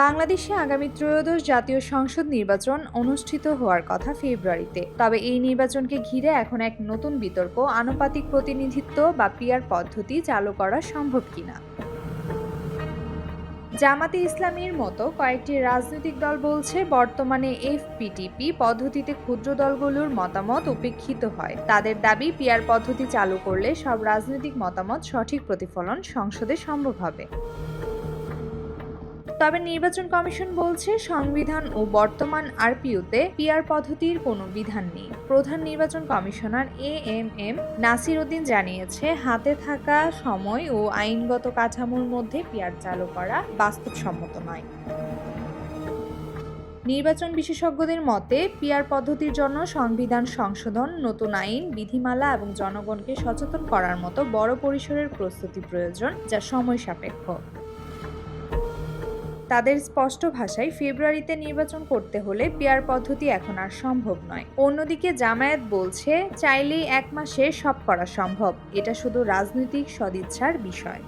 বাংলাদেশে আগামী ত্রয়োদশ জাতীয় সংসদ নির্বাচন অনুষ্ঠিত হওয়ার কথা ফেব্রুয়ারিতে। তবে এই নির্বাচনকে ঘিরে এখন এক নতুন বিতর্ক, আনুপাতিক প্রতিনিধিত্ব বা পিআর পদ্ধতি চালু করা সম্ভব কিনা। জামাতে ইসলামীর মতো কয়েকটি রাজনৈতিক দল বলছে, বর্তমানে এফপিটিপি পদ্ধতিতে ক্ষুদ্র দলগুলোর মতামত উপেক্ষিত হয়। তাদের দাবি, পিআর পদ্ধতি চালু করলে সব রাজনৈতিক মতামত সঠিক প্রতিফলন সংসদে সম্ভব হবে। তবে নির্বাচন কমিশন বলছে, সংবিধান ও বর্তমান আরপিওতে পিআর পদ্ধতির কোনো বিধান নেই। প্রধান নির্বাচন কমিশনার এএমএম নাসির উদ্দিন জানিয়েছে, হাতে থাকা সময় ও আইনগত কাঠামোর মধ্যে পিআর চালু করা বাস্তবসম্মত নয়। নির্বাচন বিশেষজ্ঞদের মতে, পিআর পদ্ধতির জন্য সংবিধান সংশোধন, নতুন আইন, বিধিমালা এবং জনগণকে সচেতন করার মতো বড় পরিসরের প্রস্তুতি প্রয়োজন, যা সময় সাপেক্ষ। তাদের স্পষ্ট ভাষায়, ফেব্রুয়ারিতে নির্বাচন করতে হলে পিআর পদ্ধতি এখন আর সম্ভব নয়। অন্যদিকে জামায়াত বলছে, চাইলেই 1 মাসে সব করা সম্ভব, এটা শুধু রাজনৈতিক সদিচ্ছার বিষয়।